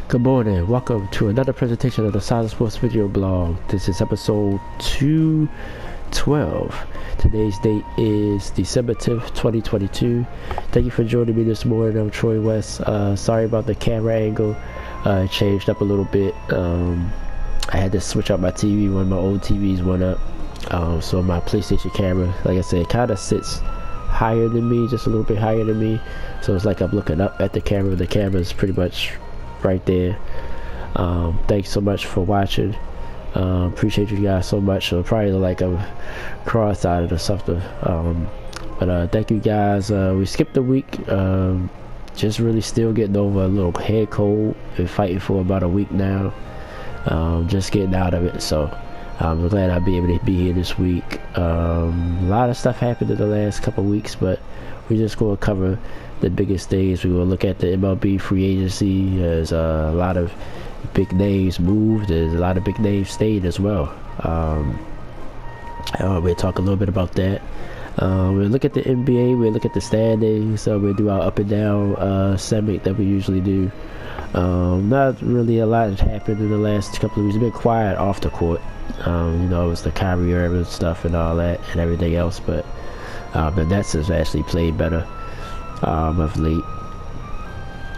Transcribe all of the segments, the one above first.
Good morning, welcome to another presentation of the Silentsports video blog. This is episode 212. Today's date is December 10th, 2022. Thank you for joining me this morning. I'm Troy West. Sorry about the camera angle. It changed up a little bit. I had to switch out my TV. One of my old TVs went up. So my PlayStation camera, like I said, it kind of sits higher than me, just a little bit higher than me. So it's like I'm looking up at the camera. The camera is pretty much right there. Thanks so much for watching. Appreciate you guys so much. So probably like I'm cross-eyed or something. But thank you guys. We skipped a week. Just really still getting over a little head cold. Been fighting for about a week now. Just getting out of it. So I'm glad I'll be able to be here this week. A lot of stuff happened in the last couple weeks, but we're just going to cover the biggest things. We're going to look at the MLB free agency. There's a lot of big names moved. There's a lot of big names stayed as well. We'll talk a little bit about that. We'll look at the NBA. We'll look at the standings. We'll do our up and down segment that we usually do. Not really a lot has happened in the last couple of weeks. It's been quiet off the court. It was the Kyrie Irving stuff and all that and everything else, but the Nets has actually played better of late.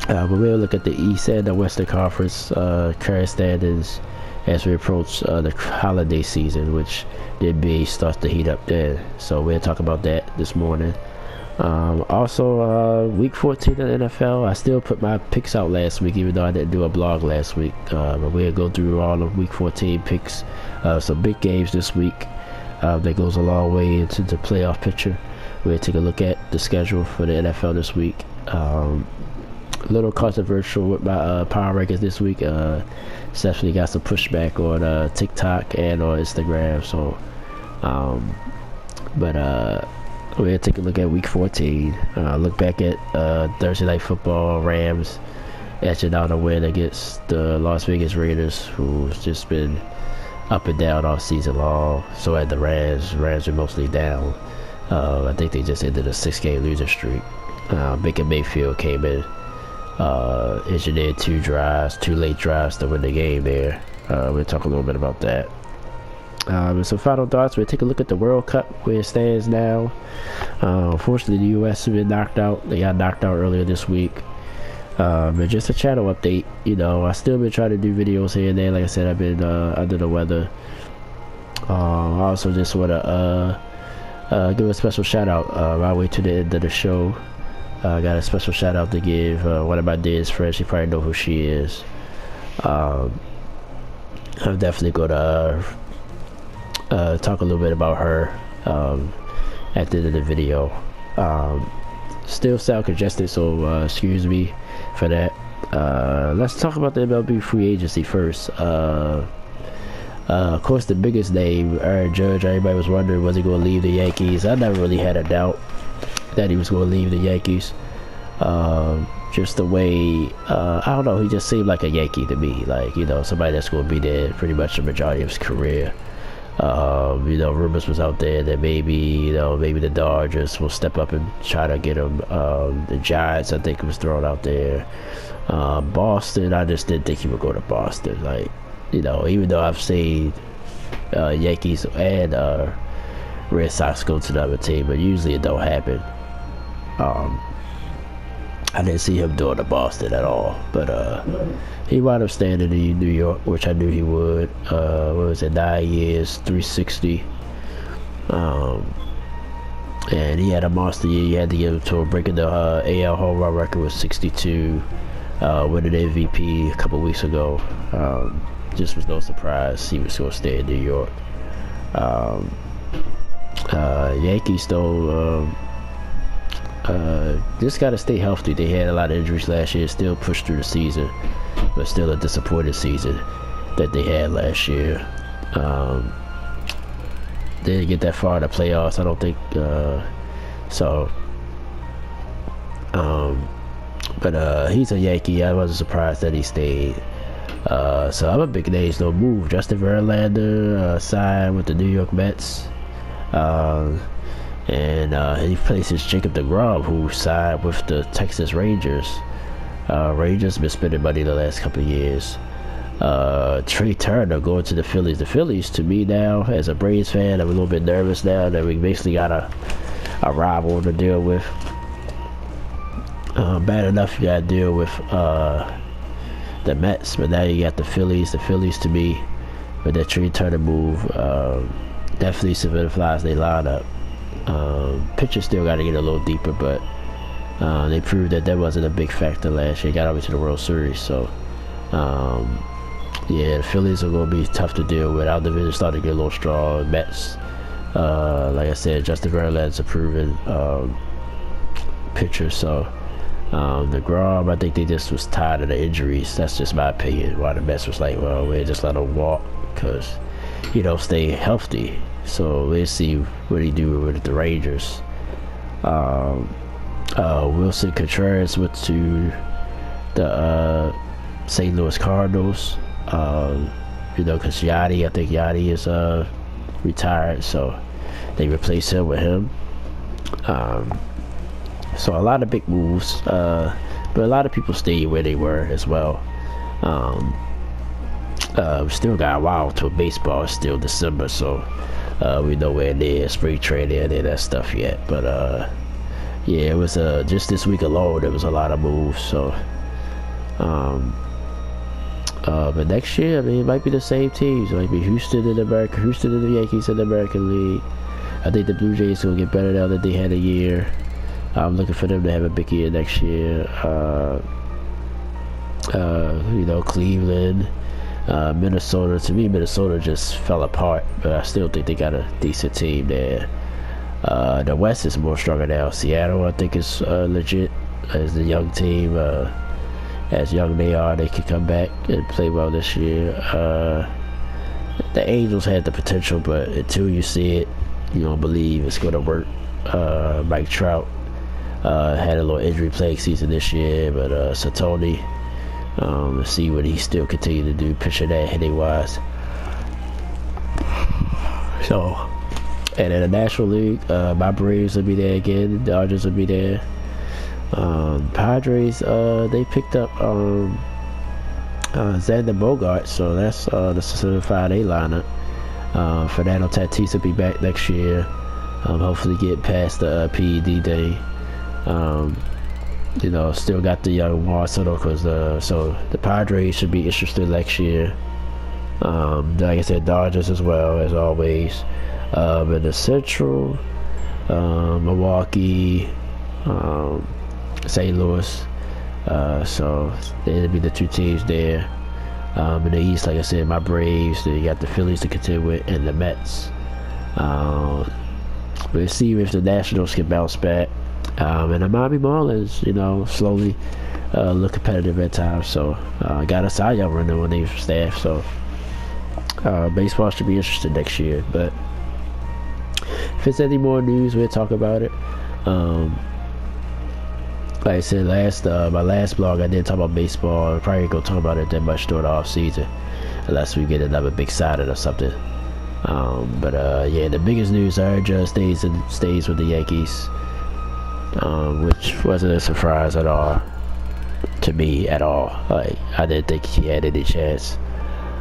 But we'll look at the East and the Western Conference current standings as we approach the holiday season, which the NBA starts to heat up there. So we'll talk about that this morning. Also, week 14 of the NFL, I still put my picks out last week, even though I didn't do a blog last week. But we'll go through all of week 14 picks. Some big games this week that goes a long way into the playoff picture. We'll take a look at the schedule for the NFL this week. A little controversial with my power rankings this week. Definitely got some pushback on TikTok and on Instagram. So, we'll take a look at week 14. Look back at Thursday Night Football. Rams etching out a win against the Las Vegas Raiders, who's just been up and down all season long. So at the Rams are mostly down. I think they just ended a 6-game losing streak. Baker Mayfield came in, engineered two late drives to win the game there. We'll talk a little bit about that. Some final thoughts. We'll take a look at the World Cup, where it stands now. Unfortunately, the U.S. has been knocked out. They got knocked out earlier this week. But just a channel update. I still been trying to do videos here and there. Like I said, I've been under the weather. I also just want to give a special shout out right way to the end of the show. I got a special shout out to give one of my dearest friends. You probably know who she is. I'm definitely going to talk a little bit about her at the end of the video. Still sound congested, so excuse me for that. Let's talk about the MLB free agency first. Of course, the biggest name, Aaron Judge. Everybody was wondering, was he going to leave the Yankees? I never really had a doubt that he was going to leave the Yankees. Just the way, I don't know, he just seemed like a Yankee to me. Like, somebody that's going to be there pretty much the majority of his career. Rumors was out there that maybe the Dodgers will step up and try to get him. The Giants, I think, was thrown out there. Boston, I just didn't think he would go to Boston. Like, even though I've seen Yankees and Red Sox go to the other team, but usually it don't happen. I didn't see him doing to Boston at all, but he wound up staying in New York, which I knew he would. What was it, 9 years, 360, and he had a monster year. You had to give him to him, breaking the AL home run record with 62, winning MVP a couple weeks ago. Just was no surprise he was going to stay in New York. Yankees though, just got to stay healthy. They had a lot of injuries last year, still pushed through the season, but still a disappointing season that they had last year. They didn't get that far in the playoffs, I don't think. But he's a Yankee. I wasn't surprised that he stayed. So I'm a big names no move. Justin Verlander signed with the New York Mets. And he places Jacob deGrom, who signed with the Texas Rangers. Rangers been spending money the last couple of years. Trey Turner going to the Phillies. The Phillies, to me now, as a Braves fan, I'm a little bit nervous now that we basically got a rival to deal with. Bad enough you gotta deal with the Mets, but now you got the Phillies. The Phillies, to me, with that Trey Turner move, definitely solidifies their lineup. Pitchers still got to get a little deeper, but they proved that wasn't a big factor last year. Got over to the World Series, so yeah, the Phillies are going to be tough to deal with. Our division started to get a little strong. Mets, like I said, Justin Verlander's a proven pitcher, so the Grom, I think they just was tired of the injuries. That's just my opinion. Why the Mets was like, well, we'll just let him walk because stay healthy. So we'll see what he do with the Rangers. Wilson Contreras went to the St. Louis Cardinals. Because I think Yachty is retired, so they replaced him with him. So a lot of big moves, but a lot of people stayed where they were as well. We still got a while till baseball. It's still December, so we nowhere near spring training and that stuff yet. But yeah, it was just this week alone there was a lot of moves. So but next year, I mean, it might be the same teams. It might be Houston and the Yankees in the American League. I think the Blue Jays will get better now that they had a year. I'm looking for them to have a big year next year. Cleveland, Minnesota. To me, Minnesota just fell apart, but I still think they got a decent team there. The West is more stronger now. Seattle, I think, is legit as the young team. As young they are, they could come back and play well this year. The Angels had the potential, but until you see it, you don't believe it's going to work. Mike Trout had a little injury plague season this year, but Satoni, let's see what he still continue to do, pitching that, hitting wise. So, and in the National League, my Braves will be there again. The Dodgers will be there. Padres, they picked up Xander Bogaerts, so that's the solidified A lineup. Fernando Tatis will be back next year. Hopefully get past the PED day. Still got the young Marcelo, so the Padres should be interested next year. Like I said, Dodgers as well, as always. In the Central, Milwaukee, St. Louis. So it'll be the two teams there. In the East, like I said, my Braves. Then you got the Phillies to contend with, and the Mets. We'll see if the Nationals can bounce back. And the Miami Marlins, slowly look competitive at times. So got a Cy Young runner on their staff. So baseball should be interesting next year. But if there's any more news, we'll talk about it. Like I said, my last blog, I didn't talk about baseball. I'm probably gonna talk about it that much during the off season, unless we get another big signing or something. Yeah, the biggest news: Aaron Judge stays with the Yankees, which wasn't a surprise at all to me at all. Like, I didn't think he had any chance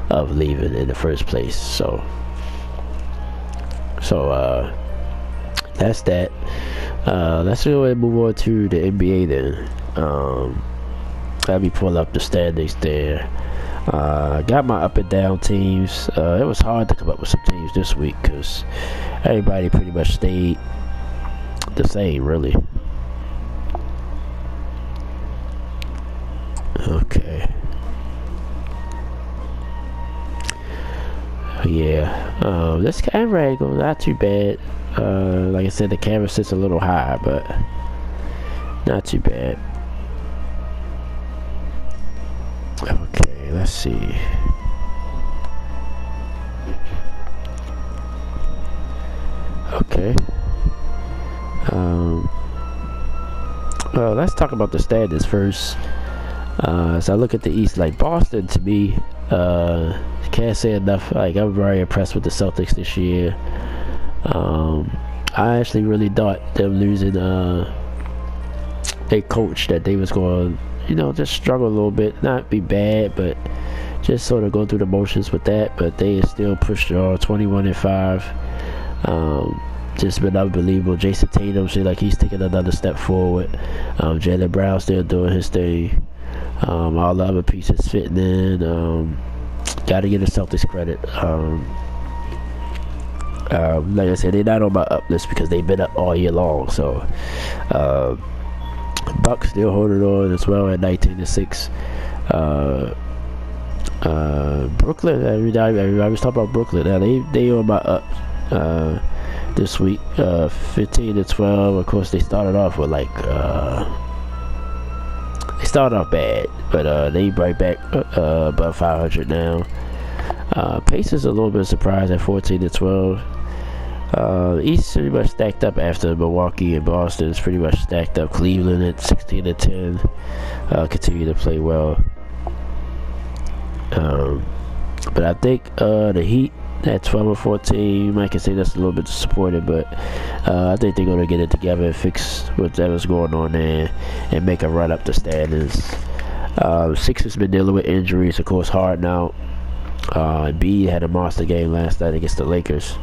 of leaving in the first place. So that's that. Let's go ahead and move on to the NBA then. Let me pull up the standings there. Got my up and down teams. It was hard to come up with some teams this week because everybody pretty much stayed the same, really. Okay. Yeah. This camera angle not too bad. Like I said, the camera sits a little high, but not too bad. Okay, let's see. Okay. Well, let's talk about the standings first. So I look at the East, like Boston to me, can't say enough. Like, I'm very impressed with the Celtics this year. I actually really thought them losing a coach that they was going just struggle a little bit. Not be bad, but just sort of go through the motions with that. But they still pushed it all, 21-5. Just been unbelievable. Jason Tatum seems like he's taking another step forward. Jaylen Brown still doing his thing. All the other pieces fitting in. Got to give the Celtics credit. Like I said, they're not on my up list because they've been up all year long. So, Bucks still holding on as well at 19-6. Brooklyn. I was talking about Brooklyn. Now they on my up this week. 15-12. Of course, they started off with they started off bad, but they right back above 500 now. Pacers a little bit surprised at 14-12. East pretty much stacked up after Milwaukee and Boston. It's pretty much stacked up. Cleveland at 16-10. Continue to play well. But I think the Heat at 12-14, you might can say that's a little bit disappointing, but I think they're going to get it together and fix whatever's going on there and make a run up the standings. Sixers been dealing with injuries, of course, Harden out. B had a monster game last night against the Lakers.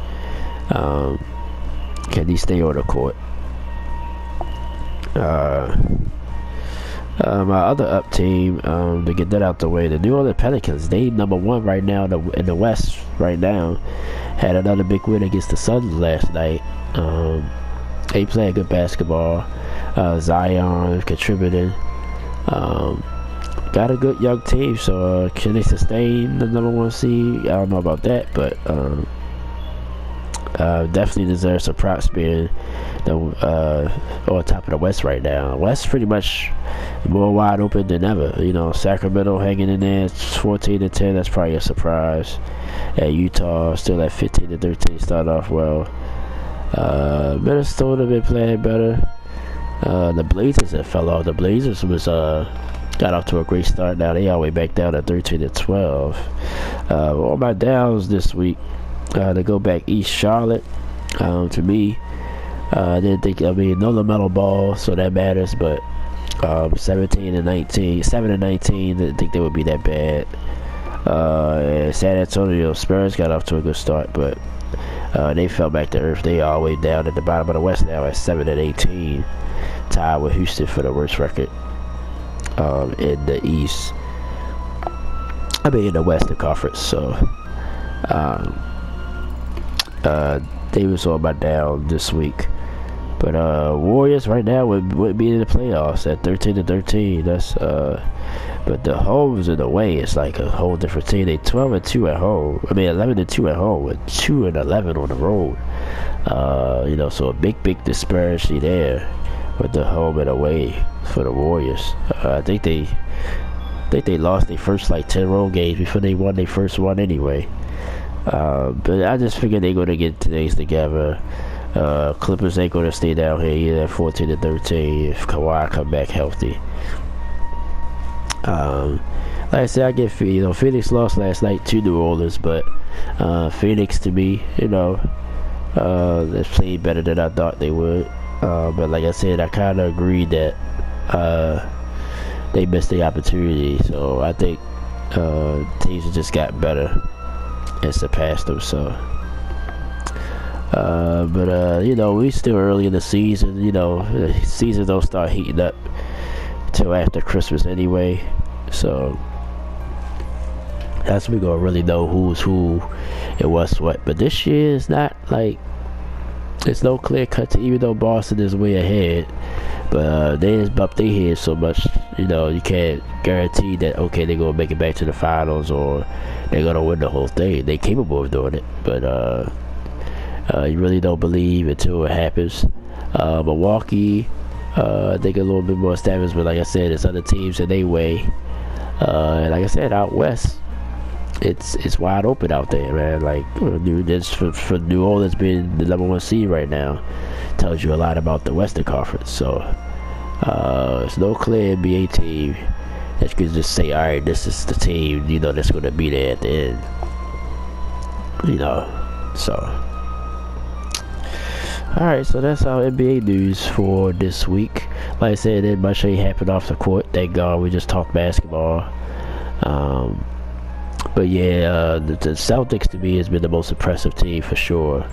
Can he stay on the court? My other up team, to get that out the way, the New Orleans Pelicans, they number one right now in the West right now, had another big win against the Suns last night. They playing good basketball. Zion contributing. Got a good young team, so can they sustain the number one seed? I don't know about that, but definitely deserves some props being on top of the West right now. West pretty much more wide open than ever. Sacramento hanging in there, 14-10. That's probably a surprise. At Utah, still at 15-13. Start off well. Minnesota been playing better. The Blazers that fell off. The Blazers was got off to a great start. Now they all the way back down at 13-12. All my downs this week. To go back East, Charlotte. To me, I didn't think. No LaMelo Ball, so that matters. But 17-19, 7-19. Didn't think they would be that bad. And San Antonio Spurs got off to a good start, but they fell back to earth. They all the way down at the bottom of the West now at 7-18, tied with Houston for the worst record in the East. In the Western Conference. So they was on my down this week. But Warriors right now would be in the playoffs at 13-13. That's but the homes and the away, it's like a whole different team. They 12-2 at home. 11-2 at home with 2-11 on the road. So a big disparity there with the home and away for the Warriors. I think they lost their first 10 road games before they won their first one anyway. But I just figured they're gonna get things together. Clippers ain't gonna stay down here either at 14-13 if Kawhi come back healthy. Like I said, I get Phoenix lost last night to New Orleans, but Phoenix to me, they played better than I thought they would. But like I said, I kind of agree that they missed the opportunity. So I think teams have just got better and surpassed them. So, we still early in the season. The season don't start heating up till after Christmas anyway. So that's when we gonna really know who's who and what's what. But this year is not it's no clear cut. Even though Boston is way ahead, but they just bump their head so much. You can't guarantee that they're gonna make it back to the finals or they're gonna win the whole thing. They're capable of doing it, but you really don't believe until it happens. Milwaukee, I think a little bit more established, but like I said, it's other teams in their way. And like I said, out west, it's wide open out there, man. For New Orleans being the number one seed right now, tells you a lot about the Western Conference. So it's no clear NBA team that you can just say, all right, this is the team that's going to be there at the end. So. Alright, so that's our NBA news for this week. like I said, it much ain't happened off the court. Thank God we just talked basketball. But yeah, the Celtics to me has been the most impressive team for sure.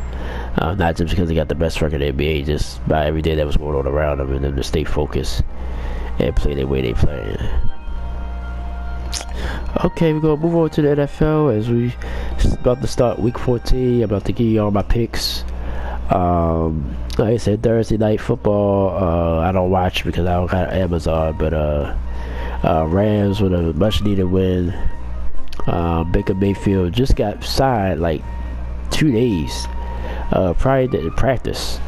Not just because they got the best record in the NBA, just by everything that was going on around them, and them to stay focused and play the way they playing. Okay, we're gonna move on to the NFL as we about to start week 14. I'm about to give you all my picks. Like I said, Thursday night football, I don't watch because I don't got Amazon, but Rams with a much needed win. Baker Mayfield just got signed like 2 days prior to practice.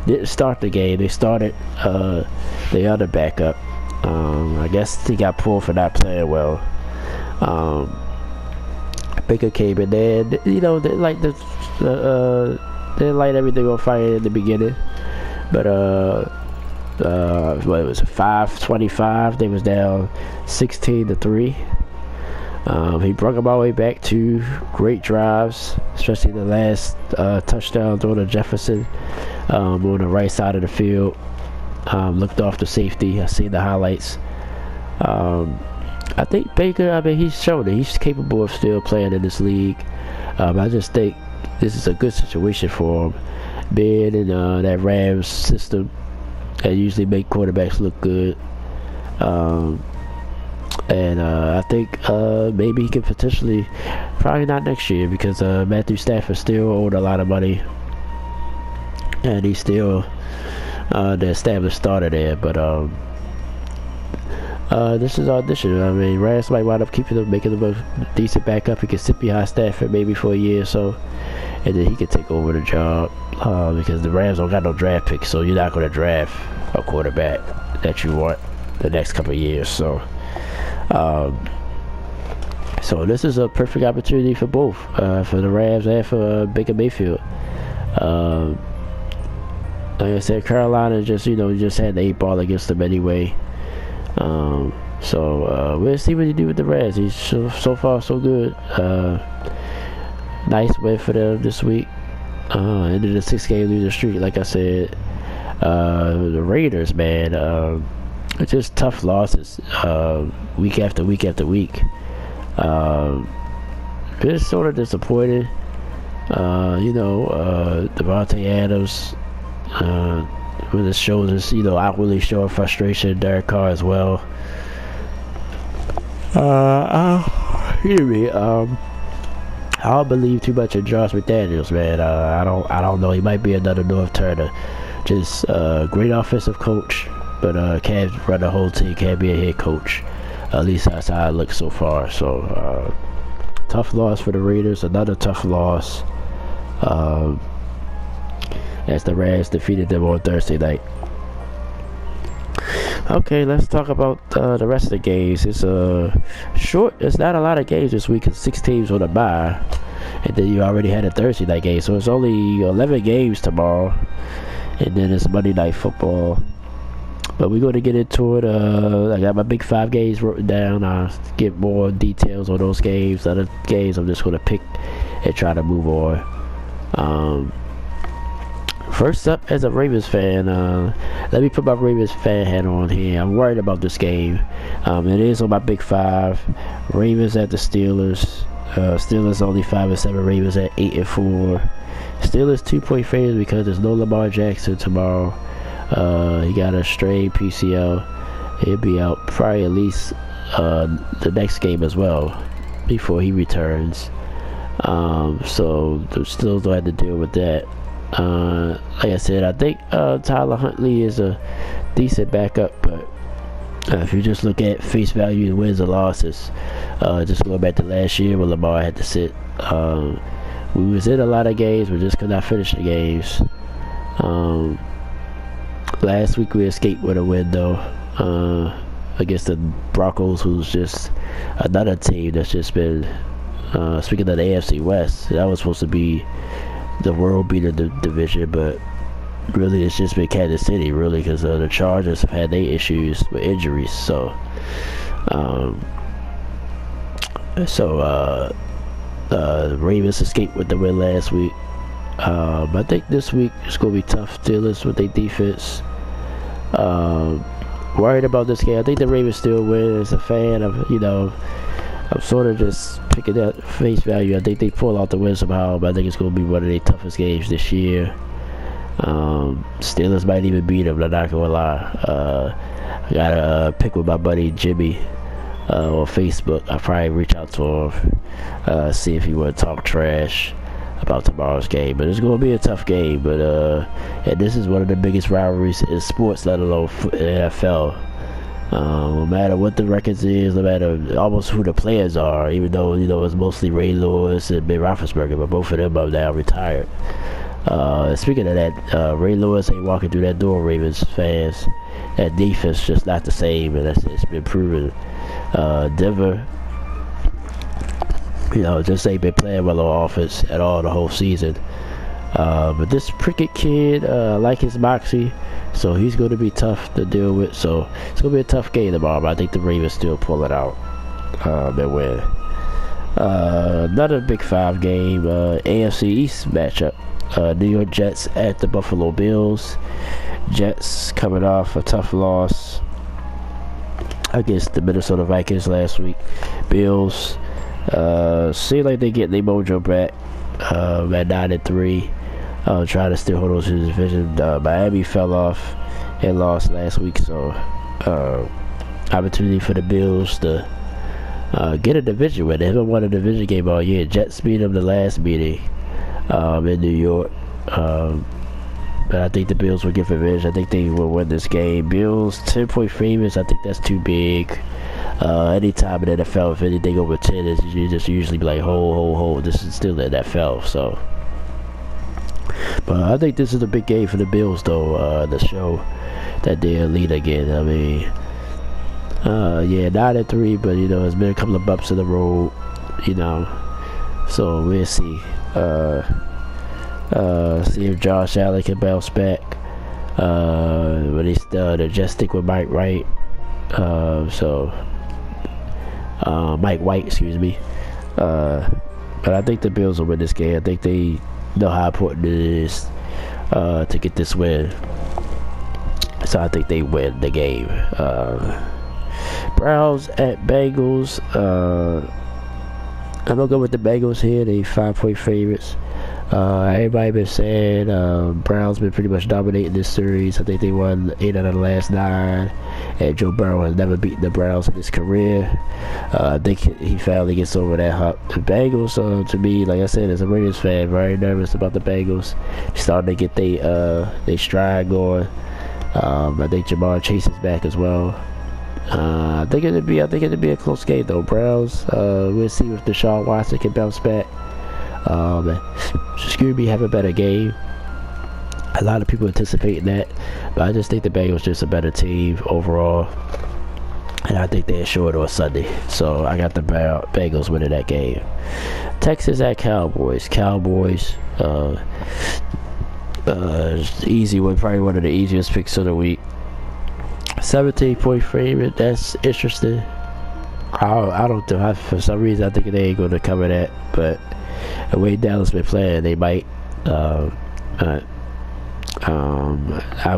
Didn't start the game. They started the other backup. I guess he got pulled for not playing well. Baker came in there, you know, they like they light everything on fire in the beginning, but what was it, 5:25? They was down 16-3. He brought them all the way back to great drives, especially the last touchdown throw to Jefferson on the right side of the field. Looked off the safety. I seen the highlights. I think Baker, I mean, he's shown it. He's capable of still playing in this league. I just think this is a good situation for him. Being in that Rams system that usually make quarterbacks look good. And I think maybe he could potentially, probably not next year, because Matthew Stafford still owed a lot of money. And he's still the established starter there. But this is audition. I mean, Rams might wind up keeping him, making him a decent backup. He can sit behind Stafford maybe for a year or so, and then he can take over the job. Because the Rams don't got no draft picks, so you're not going to draft a quarterback that you want the next couple of years. So this is a perfect opportunity for both, for the Rams and for Baker Mayfield. Like I said, Carolina just had the 8 ball against them anyway. We'll see what he do with the Rams. He's so far so good. Nice win for them this week. Ended a 6-game losing streak, like I said. The Raiders, man, it's just tough losses, week after week after week. It's sort of disappointing. Devontae Adams, when it shows us, outwardly showing frustration. Derek Carr as well. Hear me. I don't believe too much in Josh McDaniels, man. I don't know. He might be another North Turner. Just great offensive coach, but can't run the whole team. Can't be a head coach. At least that's how it looks so far. So tough loss for the Raiders. Another tough loss. As the Rams defeated them on Thursday night. Okay, let's talk about the rest of the games. It's short. It's not a lot of games this week because 6 teams on a bye, and then you already had a Thursday night game, so it's only 11 games tomorrow, and then it's Monday Night Football. But we're going to get into it. I got my big 5 games written down. I'll get more details on those games. Other games I'm just going to pick and try to move on. First up, as a Ravens fan, let me put my Ravens fan hat on here. I'm worried about this game. It is on my big 5. Ravens at the Steelers. Steelers only 5-7. Ravens at 8-4. Steelers 2-point favorites because there's no Lamar Jackson tomorrow. He got a strained PCL. He'll be out probably at least the next game as well before he returns. So the Steelers don't have to deal with that. Like I said, I think Tyler Huntley is a decent backup, but if you just look at face value, wins or losses, just going back to last year when Lamar had to sit, we was in a lot of games, we just could not finish the games. Last week we escaped with a win though, against the Broncos, who's just another team that's just been, speaking of the AFC West, that was supposed to be the world beater division, but really it's just been Kansas City, really, because the Chargers have had their issues with injuries. So the Ravens escaped with the win last week. I think this week it's gonna be tough. Steelers with their defense. Worried about this game. I think the Ravens still win. As a fan of, I'm sort of just picking that face value. I think they pull out the win somehow, but I think it's going to be one of their toughest games this year. Steelers might even beat them, I'm not going to lie. I got a pick with my buddy Jimmy on Facebook. I'll probably reach out to him, see if he want to talk trash about tomorrow's game. But it's going to be a tough game. But and this is one of the biggest rivalries in sports, let alone NFL. No matter what the records is, no matter almost who the players are, even though it's mostly Ray Lewis and Ben Roethlisberger, but both of them are now retired. Speaking of that, Ray Lewis ain't walking through that door, Ravens fans. That defense just not the same, and it's been proven. Denver, just ain't been playing well on offense at all the whole season. But this Prickett kid, like his moxie, so he's going to be tough to deal with. So it's going to be a tough game tomorrow, but I think the Ravens still pull it out and win. Another Big 5 game, AFC East matchup. New York Jets at the Buffalo Bills. Jets coming off a tough loss against the Minnesota Vikings last week. Bills seem like they get their mojo back at 9-3. Trying to still hold on to the division. Miami fell off and lost last week, so opportunity for the Bills to get a division win. They haven't won a division game all year. Jets beat them the last meeting in New York. But I think the Bills will get revenge. I think they will win this game. Bills 10-point favorites. I think that's too big. Anytime in the NFL, if anything over 10 is, you just usually be like, hold. This is still the NFL, so. But I think this is a big game for the Bills, though. To show that they're elite again. I mean, 9-3, but it's been a couple of bumps in the road, So we'll see. See if Josh Allen can bounce back. But they just stick with Mike White. Mike White, excuse me. But I think the Bills will win this game. I think they know how important it is to get this win. So I think they win the game. Browns at Bengals. I'm gonna go with the Bengals here. They 5-point favorites. Everybody been saying Browns been pretty much dominating this series. I think they won 8 out of the last 9, and Joe Burrow has never beaten the Browns in his career. I think he finally gets over that hump. The Bengals, to me, like I said, as a Raiders fan, very nervous about the Bengals. Starting to get they stride going. I think Jamar Chase is back as well. I think it'd be a close game though. Browns. We'll see if Deshaun Watson can bounce back. Scooby have a better game. A lot of people anticipating that, but I just think the Bengals just a better team overall, and I think they're short on Sunday. So I got the Bengals winning that game. Texans at Cowboys. Easy one, probably one of the easiest picks of the week. 17-point favorite. That's interesting. I don't know. For some reason, I think they ain't going to cover that, but the way Dallas been playing, they might. I'll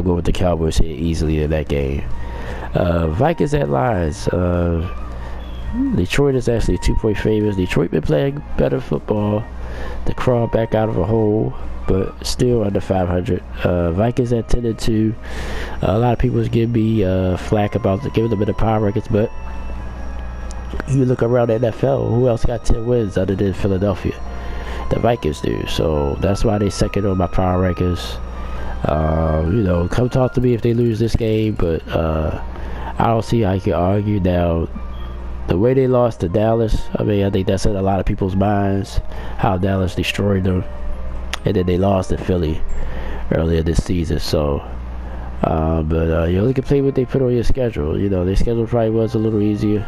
go with the Cowboys here easily in that game. Vikings at Lions. Detroit is actually 2-point favorites. Detroit been playing better football. They crawl back out of a hole, but still under 500. Vikings at 10-2. A lot of people is giving me flack about giving them a bit of power records, but you look around the NFL, who else got 10 wins other than Philadelphia? The Vikings do. So that's why they second on my power rankings. Come talk to me if they lose this game, but I don't see how you can argue. Now, the way they lost to Dallas, I think that's in a lot of people's minds, how Dallas destroyed them, and then they lost to Philly earlier this season. So you only can play what they put on your schedule. Their schedule probably was a little easier,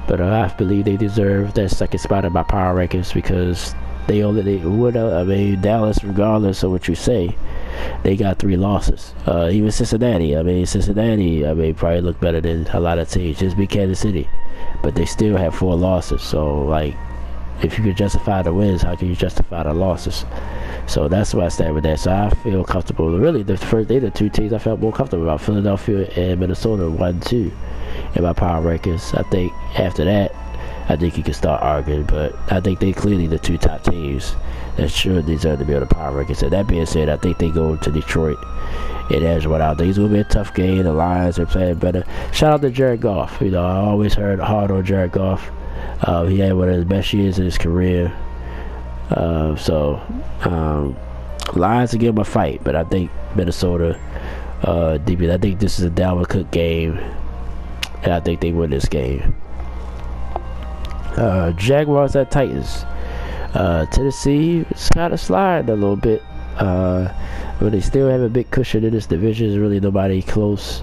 but I believe they deserve that second spot in my power rankings because Dallas, regardless of what you say, they got 3 losses. Even Cincinnati probably look better than a lot of teams. Just beat Kansas City, but they still have 4 losses. So if you could justify the wins, how can you justify the losses? So that's why I stand with that. So I feel comfortable. Really, the two teams I felt more comfortable about, Philadelphia and Minnesota, 1-2 in my power rankings. I think after that, I think you can start arguing, but I think they clearly the two top teams that should deserve to be on the power rankings. And that being said, I think they go to Detroit and edge one out. I think it's going to be a tough game. The Lions are playing better. Shout out to Jared Goff. I always heard hard on Jared Goff. He had one of his best years in his career. Lions will give him a fight, but I think Minnesota, deep in. I think this is a Dalvin Cook game, and I think they win this game. Jaguars at Titans. Tennessee is kind of sliding a little bit, but they still have a big cushion in this division. There's really nobody close.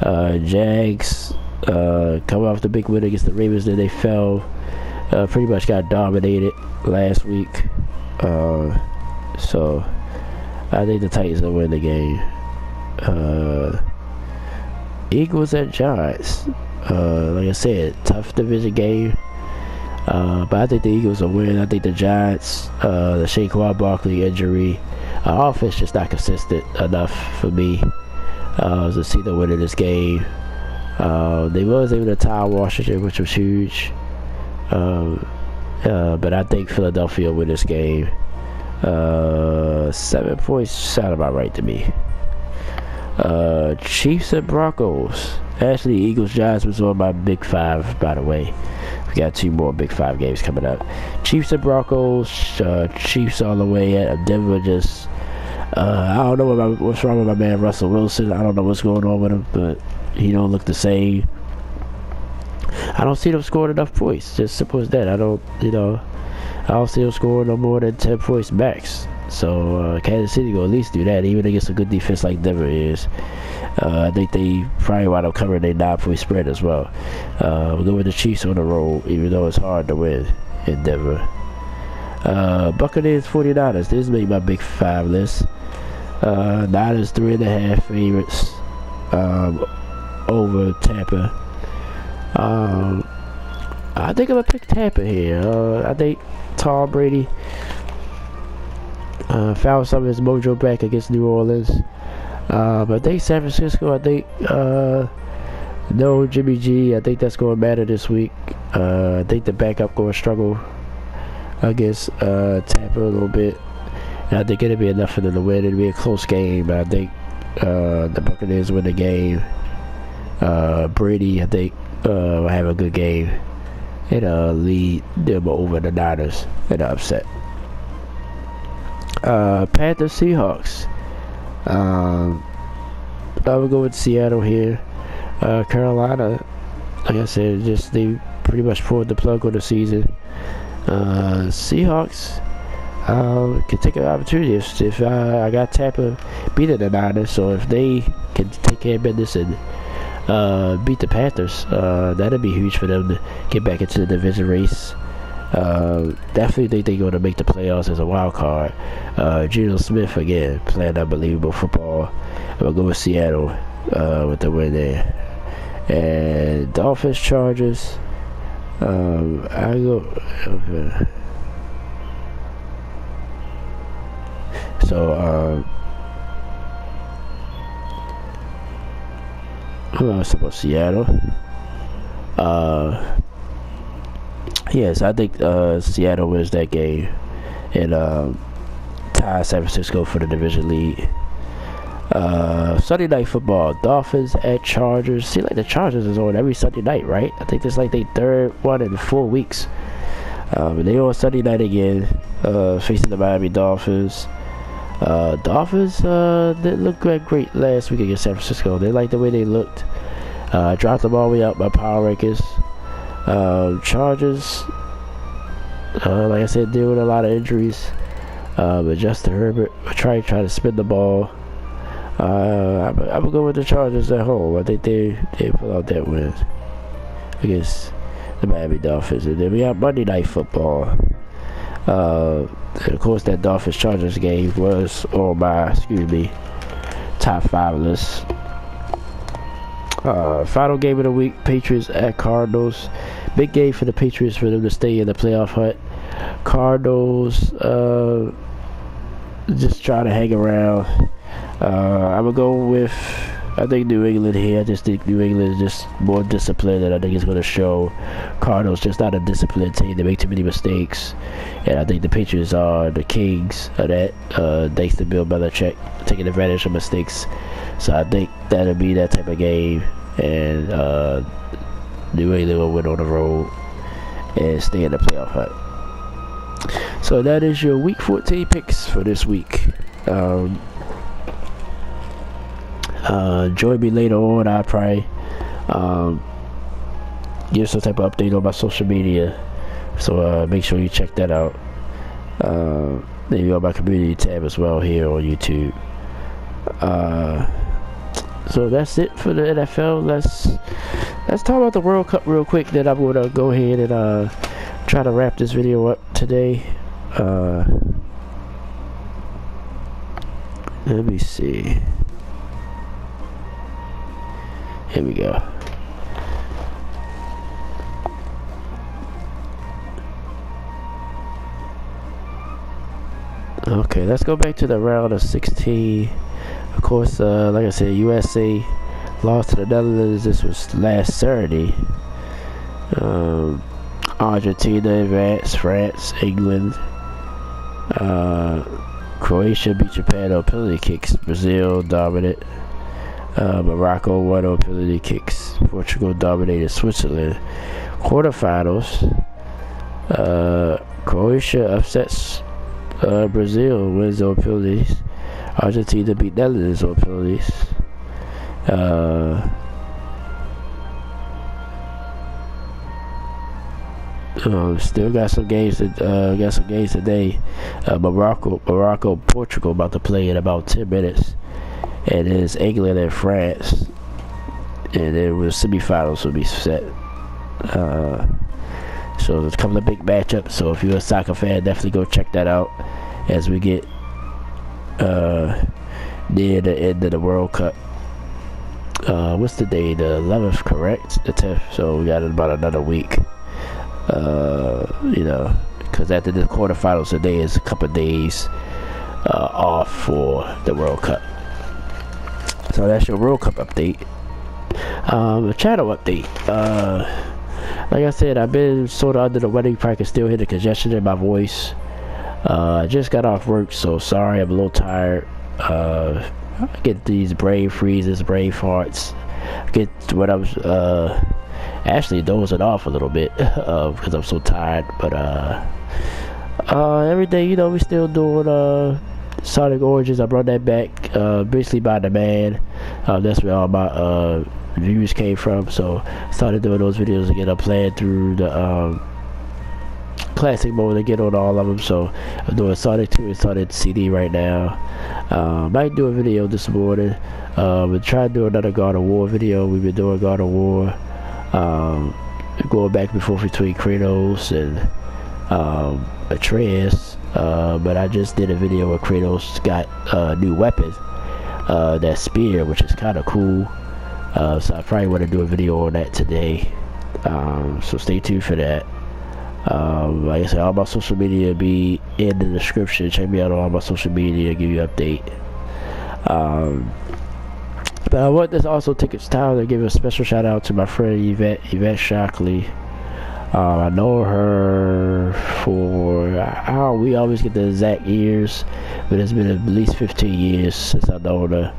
Jags coming off the big win against the Ravens, then they fell. Pretty much got dominated last week. So I think the Titans will win the game. Eagles at Giants. Like I said, tough division game. But I think the Eagles will win. I think the Giants, the Saquon Barkley injury, offense just not consistent enough for me to see them winning this game. They was able to tie Washington, which was huge. But I think Philadelphia will win this game. 7 points sound about right to me. Chiefs and Broncos. Actually, Eagles Giants was on my Big Five, by the way. We got 2 more Big 5 games coming up. Chiefs and Broncos. Chiefs all the way at Denver. Just I don't know what's wrong with my man Russell Wilson. I don't know what's going on with him, but he don't look the same. I don't see them scoring enough points. Just simple as that. I don't see them scoring no more than 10 points max. So Kansas City will at least do that, even against a good defense like Denver is. I think they probably wind up covering their 9-point spread as well. We'll go with the Chiefs on the road, even though it's hard to win in Denver. Buccaneers 49ers. This made my Big 5 list. Niners 3.5 favorites over Tampa. I think I'm gonna pick Tampa here. I think Tom Brady found some of his mojo back against New Orleans. But I think San Francisco, I think no Jimmy G. I think that's going to matter this week. I think the backup going to struggle against Tampa a little bit. And I think it'll be enough for them to win. It'll be a close game, but I think the Buccaneers win the game. Brady, I think, will have a good game and lead them over the Niners in the upset. Panthers Seahawks. I would go with Seattle here. Carolina, like I said, just they pretty much pulled the plug on the season. Seahawks can take an opportunity if I got Tampa beating the Niners, so if they can take care of business and beat the Panthers, that'd be huge for them to get back into the division race. Definitely think they're going to make the playoffs as a wild card. Geno Smith again playing unbelievable football. I'm gonna go with Seattle with the win there. And Dolphins Chargers. I go. Okay. So who else about Seattle? Yes, I think Seattle wins that game and ties San Francisco for the division lead. Sunday night football, Dolphins at Chargers. See, like the Chargers is on every Sunday night, right? I think this is like their third one in 4 weeks. And they on Sunday night again, facing the Miami Dolphins. Dolphins didn't look great last week against San Francisco. They like the way they looked. Dropped them all the way up by power rankings. Chargers, like I said, deal with a lot of injuries. But Justin Herbert try to spin the ball. I'm gonna go with the Chargers at home. I think they pull out that win against the Miami Dolphins. And then we have Monday Night Football. And of course, that Dolphins Chargers game was on my top 5 list. Final game of the week, Patriots at Cardinals. Big game for the Patriots for them to stay in the playoff hunt. Cardinals just trying to hang around. I'm going to go with, I think, New England here. I just think New England is just more disciplined, and I think it's going to show. Cardinals just not a disciplined team. They make too many mistakes, and I think the Patriots are the kings of that, thanks to Bill Belichick taking advantage of mistakes. So I think that'll be that type of game, and New England will win on the road and stay in the playoff hunt. So that is your Week 14 picks for this week. Join me later on. I'll probably give some type of update on my social media, so make sure you check that out. Maybe on my community tab as well here on YouTube. So that's it for the NFL. Let's talk about the World Cup real quick. Then I'm gonna go ahead and try to wrap this video up today. Let me see. Here we go. Okay, let's go back to the round of 16. Of course, like I said, USA lost to the Netherlands. This was last Saturday. Argentina advanced, France, England. Croatia beat Japan on penalty kicks. Brazil dominant. Morocco won on penalty kicks. Portugal dominated Switzerland. Quarterfinals. Croatia upsets Brazil, wins on penalties. Argentina beat Netherlands on penalties. Still got some games. Today. Morocco, Portugal about to play in about 10 minutes, and it's England and France, and then the semifinals will be set. So there's a couple of big matchups. So if you're a soccer fan, definitely go check that out as we get near the end of the World Cup. What's the day? The 11th, correct? The 10th. So we got about another week. Because after the quarterfinals today is a couple of days off for the World Cup. So that's your World Cup update. A channel update. Like I said, I've been sort of under the weather. You probably can still hear the congestion in my voice. I just got off work, so sorry, I'm a little tired. I get these brain freezes, brain farts. I get when I was actually dozing off a little bit because I'm so tired. But every day, we still doing Sonic Origins. I brought that back basically by demand. That's where all my views came from. So I started doing those videos again. I'm playing through the classic mode to get on all of them. So I'm doing Sonic 2 and Sonic CD right now. Might do a video this morning. We'll try to do another God of War video. We've been doing God of War. Going back and forth between Kratos and Atreus. But I just did a video where Kratos got a new weapon, that spear, which is kind of cool. So I probably want to do a video on that today. So stay tuned for that. Like I said, all my social media will be in the description. Check me out on all my social media, give you an update. But I want to also take this time to give a special shout out to my friend Yvette Shockley. I know her for, we always get the exact years, but it's been at least 15 years since I know her.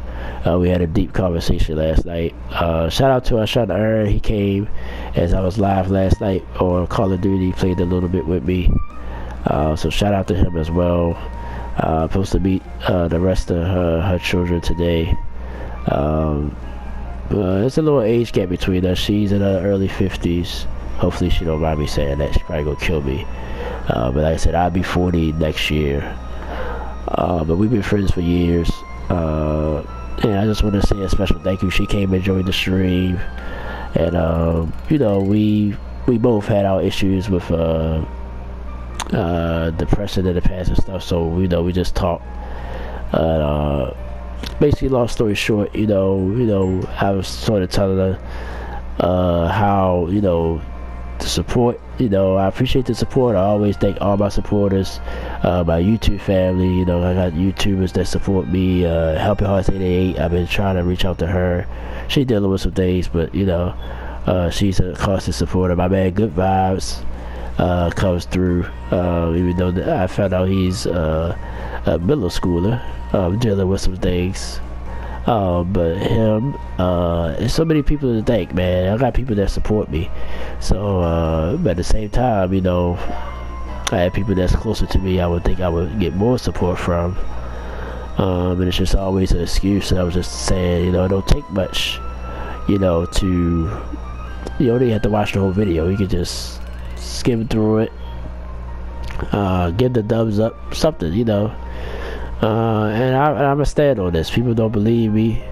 We had a deep conversation last night. Shout out to Aaron. He came as I was live last night on Call of Duty. He played a little bit with me. So shout out to him as well. Supposed to meet the rest of her children today. It's a little age gap between us. She's in her early 50s. Hopefully she don't mind me saying that. She's probably gonna kill me. But like I said, I'll be 40 next year. But we've been friends for years. And I just want to say a special thank you. She came and joined the stream, and we both had our issues with depression in the past and stuff. So we just talked. basically, long story short, I was sort of telling her how, the support, I appreciate the support. I always thank all my supporters, my YouTube family. I got YouTubers that support me. Helping Hearts 88, I've been trying to reach out to her. She's dealing with some things, but she's a constant supporter. My man Good Vibes comes through, even though I found out he's a middle schooler, dealing with some things. But him, there's so many people to thank, man. I got people that support me. So, but at the same time, I have people that's closer to me. I would think I would get more support from. And it's just always an excuse. And I was just saying, it don't take much, to, you don't even have to watch the whole video. You can just skim through it, give the thumbs up, something, and I'm gonna stand on this. People don't believe me,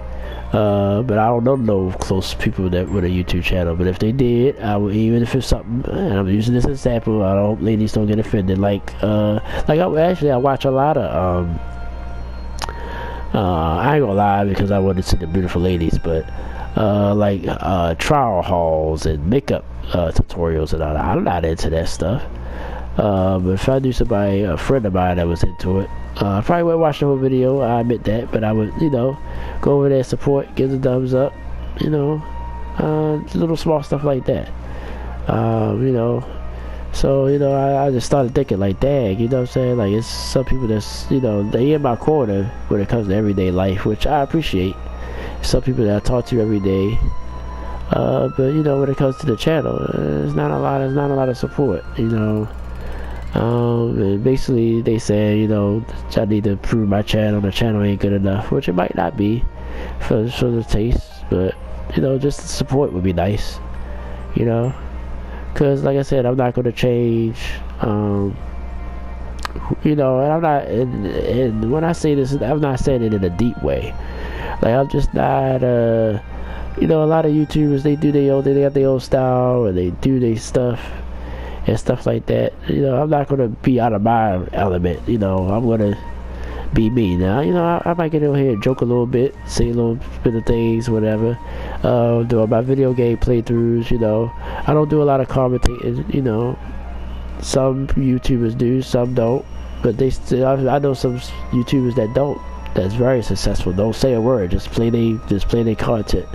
but I don't know no close people that with a YouTube channel. But if they did, I would, even if it's something, and I'm using this example, I don't, ladies don't get offended. I watch a lot of I ain't gonna lie because I wanted to see the beautiful ladies, but trial hauls and makeup tutorials and all that. I'm not into that stuff. But if I knew somebody, a friend of mine that was into it, I probably wouldn't watch the whole video, I admit that, but I would, go over there, support, give the thumbs up, little small stuff like that. So, I just started thinking like, dang, you know what I'm saying? Like, it's some people that's, they in my corner when it comes to everyday life, which I appreciate. Some people that I talk to every day, but, when it comes to the channel, there's not a lot of support, and basically they say, I need to improve my channel. The channel ain't good enough, which it might not be for the taste, but just the support would be nice, because like I said, I'm not going to change, and I'm not, and when I say this, I'm not saying it in a deep way. Like, I'm just not, a lot of YouTubers, they have their own style, or they do their stuff and stuff like that. I'm not gonna be out of my element. I'm gonna be me. Now, I might get in here and joke a little bit, say a little bit of things, whatever. Doing my video game playthroughs. I don't do a lot of commentating. Some YouTubers do, some don't. But they still, I know some YouTubers that don't. That's very successful. Don't say a word. Just play their content,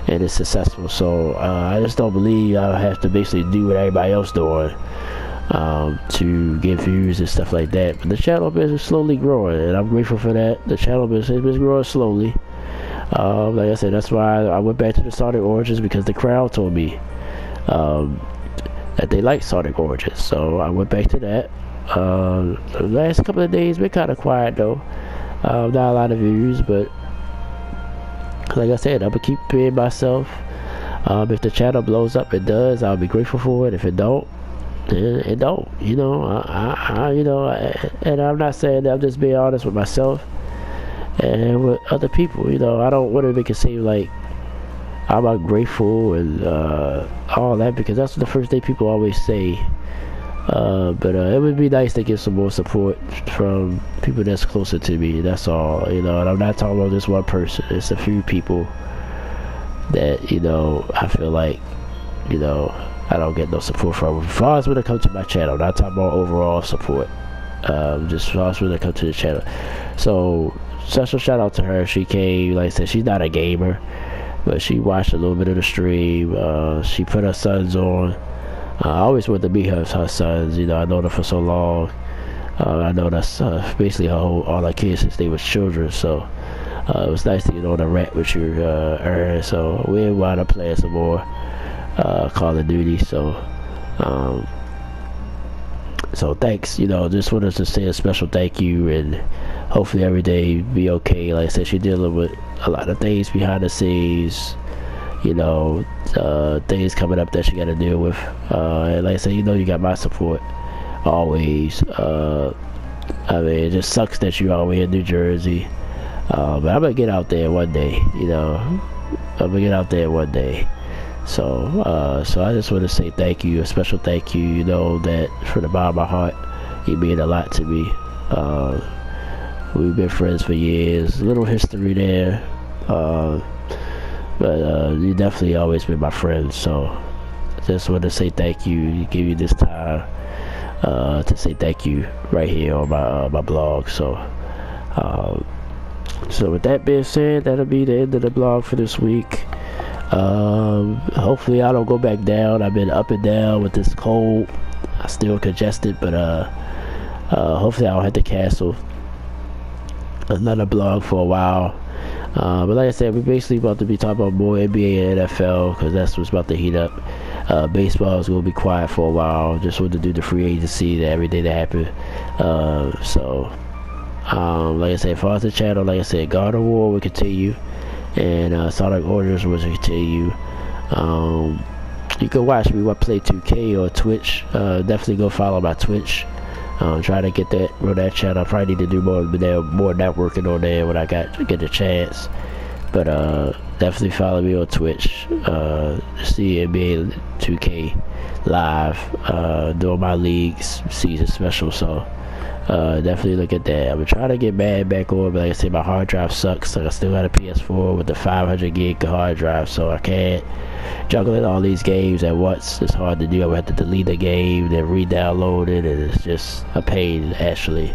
and it's successful. So I just don't believe I have to basically do what everybody else doing to get views and stuff like that. But the channel is slowly growing, and I'm grateful for that. The channel has been growing slowly. Like I said, that's why I went back to the Sonic Origins, because the crowd told me that they like Sonic Origins. So I went back to that. The last couple of days been kind of quiet though. Not a lot of views, but like I said, I'm gonna keep being myself. If the channel blows up, it does, I'll be grateful for it. If it don't, it don't. And I'm not saying that, I'm just being honest with myself and with other people. I don't want to make it seem like I'm ungrateful and all that, because that's the first thing people always say. But it would be nice to get some more support from people that's closer to me. That's all, and I'm not talking about just one person. It's a few people that, I feel like, I don't get no support from. As far as when it comes to my channel, I'm not talking about overall support. Just as far as when it comes to the channel. So, special shout out to her. She came, like I said, she's not a gamer, but she watched a little bit of the stream. She put her sons on. I always wanted to meet her sons. I know them for so long. I know that's basically all our kids since they was children. So it was nice to get on a rant with you, Aaron. So we wound up playing some more Call of Duty. So thanks. Just wanted to say a special thank you, and hopefully every day be okay. Like I said, she's dealing with a lot of things behind the scenes. Things coming up that you got to deal with. And like I said, you got my support always. It just sucks that you're always in New Jersey. But I'm gonna get out there one day. I'm gonna get out there one day. So I just want to say thank you, a special thank you. That from the bottom of my heart, you mean a lot to me. We've been friends for years. A little history there. But you definitely always been my friend. So I just want to say thank you. Give you this time to say thank you right here on my blog. So with that being said, that'll be the end of the blog for this week. Hopefully I don't go back down. I've been up and down with this cold. I still congested, but hopefully I don't have to cancel another blog for a while. But like I said, we're basically about to be talking about more NBA and NFL because that's what's about to heat up. Baseball is going to be quiet for a while. Just want to do the free agency, everything that happened. Like I said, as far as the channel, like I said, God of War will continue, and Sonic Orders will continue. You can watch me play 2K or Twitch. Definitely go follow my Twitch. Try to get that on that channel. I probably need to do more networking on there when I get a chance. But definitely follow me on Twitch. See NBA 2K live doing my league's season special. So definitely look at that. I'm trying to get Madden back on, but like I said, my hard drive sucks. Like I still got a PS4 with the 500 gig hard drive, so I can't juggling all these games at once. It's hard to do. I would have to delete the game, then re-download it, and it's just a pain actually.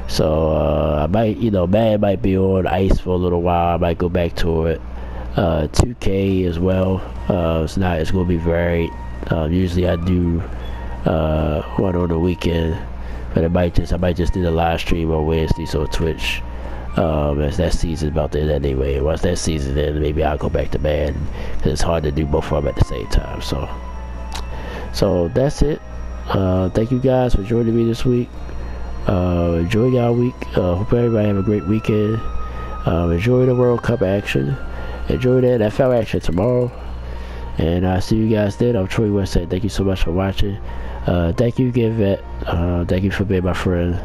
So I might, Madden might be on ice for a little while. I might go back to it. 2K as well. It's gonna be varied. Usually I do one on the weekend, but I might just do the live stream on Wednesday, so Twitch. As that season's about to end anyway. Once that season ends, maybe I'll go back to Madden, because it's hard to do both of them at the same time. So that's it. Thank you guys for joining me this week. Enjoy y'all week. Hope everybody have a great weekend. Enjoy the World Cup action. Enjoy the NFL action tomorrow. And I'll see you guys then. I'm Troy Westside. Thank you so much for watching. Thank you again, Vet. Thank you for being my friend.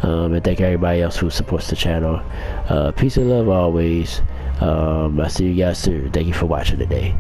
And thank everybody else who supports the channel. Peace and love always. I'll see you guys soon. Thank you for watching today.